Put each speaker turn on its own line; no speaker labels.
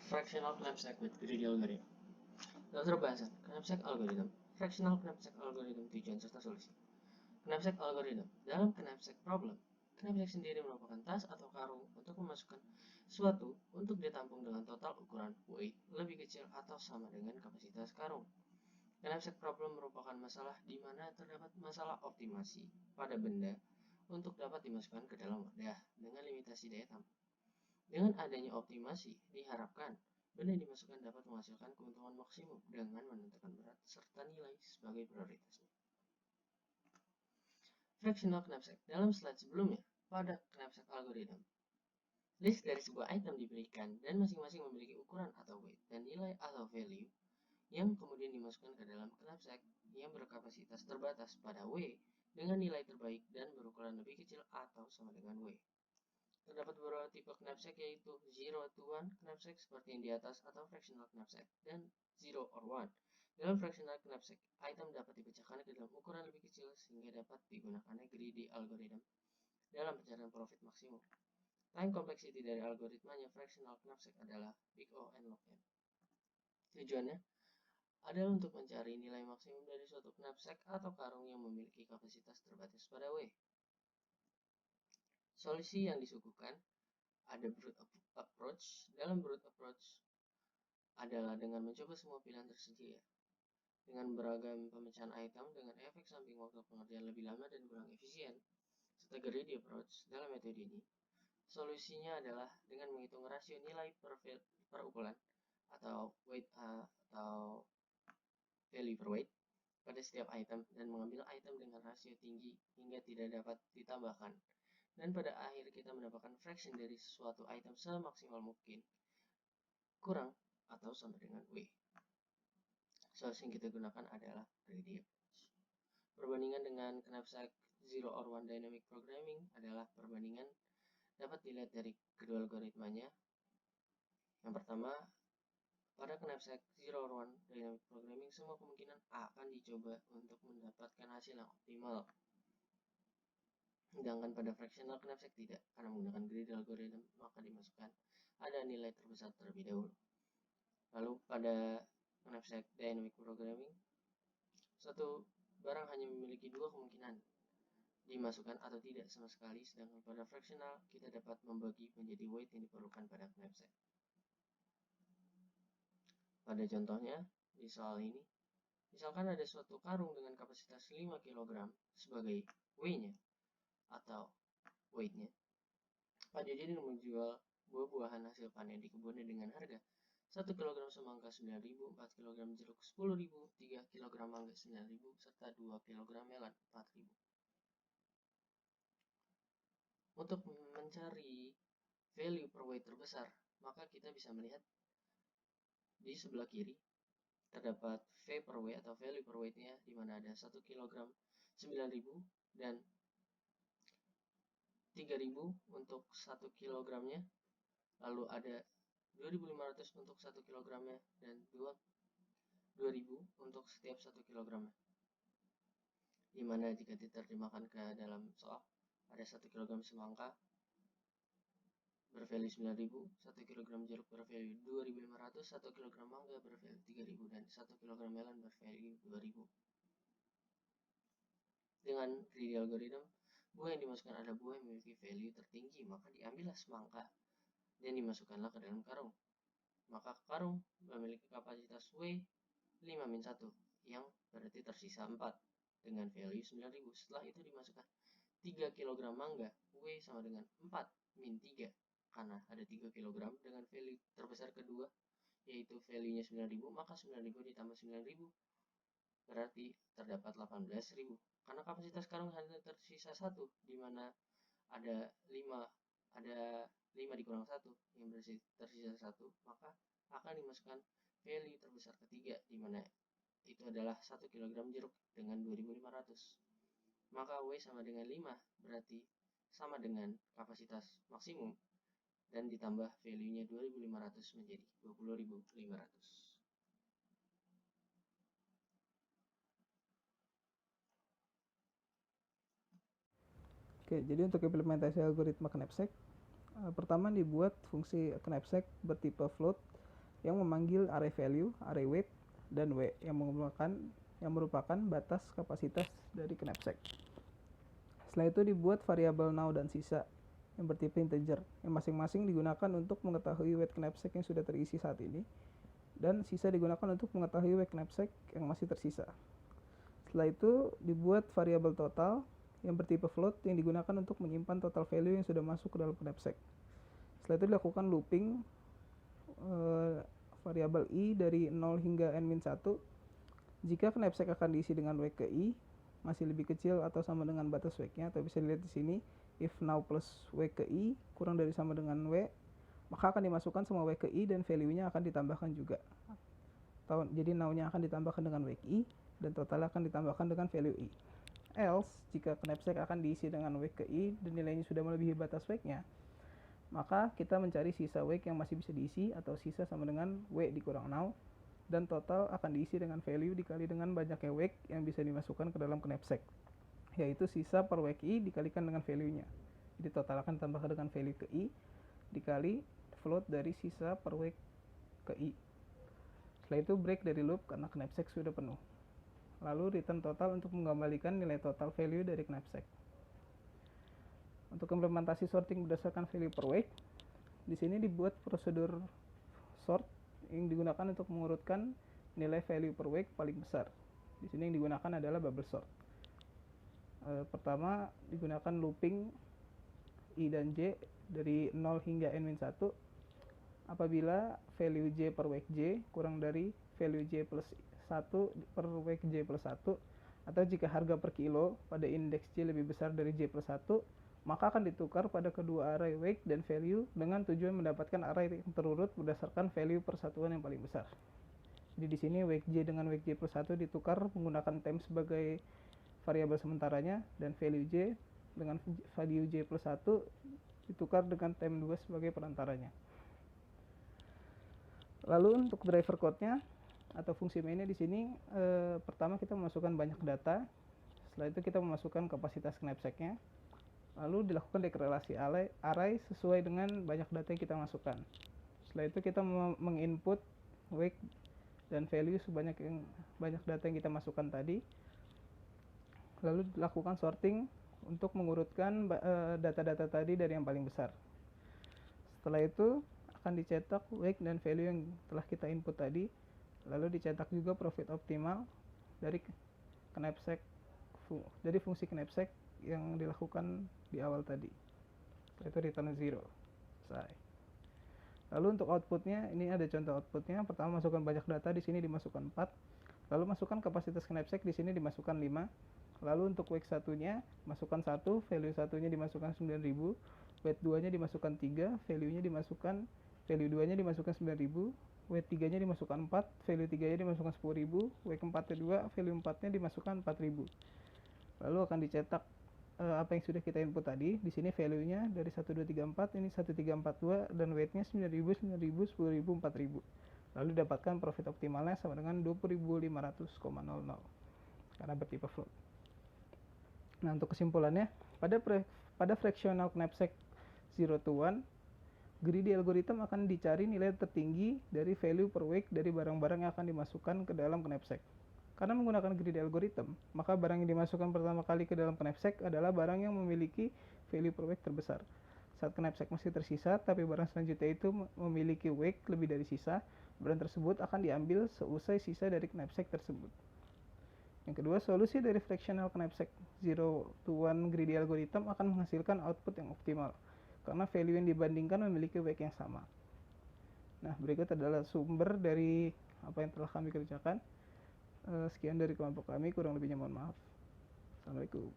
Fractional knapsack with greedy algorithm. Dalam pembahasan knapsack algorithm, fractional knapsack algorithm tujuan serta solusi. Knapsack algorithm. Dalam knapsack problem, knapsack sendiri merupakan tas atau karung untuk memasukkan sesuatu untuk ditampung dengan total ukuran weight lebih kecil atau sama dengan kapasitas karung. Knapsack problem merupakan masalah di mana terdapat masalah optimasi pada benda untuk dapat dimasukkan ke dalam wadah dengan limitasi daya tampung. Dengan adanya optimasi, diharapkan benda yang dimasukkan dapat menghasilkan keuntungan maksimum dengan menentukan berat serta nilai sebagai prioritasnya. Fractional knapsack. Dalam slide sebelumnya, pada knapsack algorithm, list dari sebuah item diberikan dan masing-masing memiliki ukuran atau weight dan nilai atau value yang kemudian dimasukkan ke dalam knapsack yang berkapasitas terbatas pada W dengan nilai terbaik dan berukuran lebih kecil atau sama dengan W. Terdapat beberapa tipe knapsack yaitu 0 to 1 knapsack seperti yang di atas atau fractional knapsack dan 0 or 1. Dalam fractional knapsack, item dapat dipecahkan ke dalam ukuran lebih kecil sehingga dapat digunakannya greedy algorithm dalam pencarian profit maksimum. Time complexity dari algoritmanya fractional knapsack adalah big O and log n. Tujuannya adalah untuk mencari nilai maksimum dari suatu knapsack atau karung yang memiliki kapasitas terbatas pada W. Solusi yang disuguhkan ada brute approach. Dalam brute approach adalah dengan mencoba semua pilihan tersedia dengan beragam pemecahan item dengan efek samping waktu pengerjaan lebih lama dan kurang efisien. Serta greedy approach dalam metode ini, solusinya adalah dengan menghitung rasio nilai per ukuran atau weight atau value per weight pada setiap item dan mengambil item dengan rasio tinggi hingga tidak dapat ditambahkan. Dan pada akhir kita mendapatkan fraction dari suatu item semaksimal mungkin kurang atau sama dengan W. Solusi yang kita gunakan adalah greedy approach. Perbandingan dengan knapsack 0 or 1 dynamic programming adalah perbandingan dapat dilihat dari kedua algoritmanya. Yang pertama, pada knapsack 0 or 1 dynamic programming, semua kemungkinan akan dicoba untuk mendapatkan hasil yang optimal. Sedangkan pada fractional knapsack tidak, karena menggunakan greedy algorithm maka dimasukkan ada nilai terbesar terlebih dahulu. Lalu pada knapsack dynamic programming, satu barang hanya memiliki dua kemungkinan, dimasukkan atau tidak sama sekali, sedangkan pada fractional kita dapat membagi menjadi weight yang diperlukan pada knapsack. Pada contohnya, di soal ini, misalkan ada suatu karung dengan kapasitas 5 kg sebagai W-nya atau weight-nya. Pak Joji menjual buah-buahan hasil panen di kebunnya dengan harga 1 kg semangka 9.000, 4 kg jeruk 10.000, 3 kg mangga 9.000, serta 2 kg melon 4.000. Untuk mencari value per weight terbesar, maka kita bisa melihat di sebelah kiri terdapat V per weight atau value per weight-nya, di mana ada 1 kg 9.000 dan 3.000 untuk 1 kg-nya, lalu ada 2.500 untuk 1 kg-nya dan 2.000 untuk setiap 1 kg-nya. Dimana jika diterjemahkan ke dalam soal, ada 1 kg semangka bervalue 9.000, 1 kg jeruk bervalue 2.500, 1 kg mangga bervalue 3.000 dan 1 kg melon bervalue 2.000. Dengan greedy algorithm, buah yang dimasukkan adalah buah yang memiliki value tertinggi, maka diambillah semangka dan dimasukkanlah ke dalam karung. Maka karung memiliki kapasitas W 5-1 yang berarti tersisa 4 dengan value 9.000. Setelah itu dimasukkan 3 kg mangga, W sama dengan 4-3 karena ada 3 kg dengan value terbesar kedua yaitu value-nya 9.000, maka 9.000 ditambah 9.000 berarti terdapat 18.000. Karena kapasitas karung hanya tersisa 1, di mana ada 5 dikurang 1 yang berarti tersisa 1, maka akan dimasukkan value terbesar ketiga, di mana itu adalah 1 kg jeruk dengan 2.500. Maka W sama dengan 5 berarti sama dengan kapasitas maksimum dan ditambah value-nya 2.500 menjadi 20.500.
Oke, jadi untuk implementasi algoritma knapsack, pertama dibuat fungsi knapsack bertipe float yang memanggil array value, array weight, dan W yang merupakan batas kapasitas dari knapsack. Setelah itu dibuat variabel now dan sisa yang bertipe integer, yang masing-masing digunakan untuk mengetahui weight knapsack yang sudah terisi saat ini, dan sisa digunakan untuk mengetahui weight knapsack yang masih tersisa. Setelah itu dibuat variabel total yang bertipe float yang digunakan untuk menyimpan total value yang sudah masuk ke dalam knapsack. Setelah itu dilakukan looping variabel i dari 0 hingga n-1. Jika knapsack akan diisi dengan W ke i masih lebih kecil atau sama dengan batas W-nya, atau bisa dilihat di sini, if now plus W ke i kurang dari sama dengan W, maka akan dimasukkan semua W ke i dan value-nya akan ditambahkan juga. Jadi now-nya akan ditambahkan dengan W ke i dan total akan ditambahkan dengan value i. Else, jika knapsack akan diisi dengan W ke i dan nilainya sudah melebihi batas W-nya, maka kita mencari sisa W yang masih bisa diisi, atau sisa sama dengan W dikurang now, dan total akan diisi dengan value dikali dengan banyaknya W yang bisa dimasukkan ke dalam knapsack, yaitu sisa per W i dikalikan dengan value-nya. Jadi total akan ditambahkan dengan value ke i dikali float dari sisa per W ke i. Setelah itu break dari loop karena knapsack sudah penuh. Lalu return total untuk mengembalikan nilai total value dari knapsack. Untuk implementasi sorting berdasarkan value per weight, di sini dibuat prosedur sort yang digunakan untuk mengurutkan nilai value per weight paling besar. Di sini yang digunakan adalah bubble sort. Pertama digunakan looping i dan j dari 0 hingga n-1 apabila value j per weight j kurang dari value j plus 1 per weight j plus 1, atau jika harga per kilo pada indeks j lebih besar dari j plus 1, maka akan ditukar pada kedua array weight dan value dengan tujuan mendapatkan array yang terurut berdasarkan value persatuan yang paling besar. Jadi di sini weight j dengan weight j plus 1 ditukar menggunakan temp sebagai variabel sementaranya, dan value j dengan value j plus 1 ditukar dengan temp 2 sebagai perantaranya. Lalu untuk driver code-nya atau fungsi mainnya di sini, pertama kita memasukkan banyak data. Setelah itu kita memasukkan kapasitas knapsack-nya. Lalu dilakukan dekorelasi array sesuai dengan banyak data yang kita masukkan. Setelah itu kita menginput weight dan value sebanyak banyak data yang kita masukkan tadi. Lalu dilakukan sorting untuk mengurutkan data-data tadi dari yang paling besar. Setelah itu akan dicetak weight dan value yang telah kita input tadi. Lalu dicetak juga profit optimal dari knapsack, dari fungsi knapsack yang dilakukan di awal tadi. Itu return 0. Selesai. Lalu untuk outputnya, ini ada contoh outputnya. Pertama masukkan banyak data, di sini dimasukkan 4. Lalu masukkan kapasitas knapsack, di sini dimasukkan 5. Lalu untuk weight satunya masukkan 1, value satunya dimasukkan 9000, weight 2-nya dimasukkan 3, value-nya dimasukkan, value 2-nya dimasukkan 9000, weight 3-nya dimasukkan 4, value 3-nya dimasukkan 10000, weight 4-nya 2, value 4-nya dimasukkan 4000. Lalu akan dicetak apa yang sudah kita input tadi. Di sini value-nya dari 1234, ini 1342, dan weight-nya 9000, 9000, 10000, 4000. Lalu dapatkan profit optimalnya sama dengan 20.500,00 karena bertipe float. Nah, untuk kesimpulannya, pada fractional knapsack 0 to 1, greedy algorithm akan dicari nilai tertinggi dari value per weight dari barang-barang yang akan dimasukkan ke dalam knapsack. Karena menggunakan greedy algorithm, maka barang yang dimasukkan pertama kali ke dalam knapsack adalah barang yang memiliki value per weight terbesar. Saat knapsack masih tersisa, tapi barang selanjutnya itu memiliki weight lebih dari sisa, barang tersebut akan diambil seusai sisa dari knapsack tersebut. Yang kedua, solusi dari fractional knapsack 0 to 1 greedy algorithm akan menghasilkan output yang optimal, karena value yang dibandingkan memiliki weight yang sama. Nah, berikut adalah sumber dari apa yang telah kami kerjakan. Sekian dari kelompok kami, kurang lebihnya mohon maaf. Assalamualaikum.